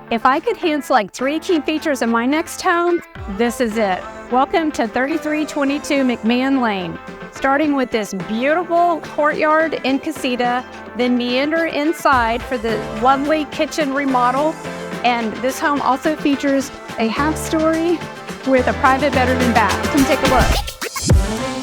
If I could hand select 3 key features in my next home, this is it. Welcome to 3322 McMahon Lane. Starting with this beautiful courtyard and casita, then meander inside for the lovely kitchen remodel. And this home also features a half story with a private bedroom and bath. Come take a look.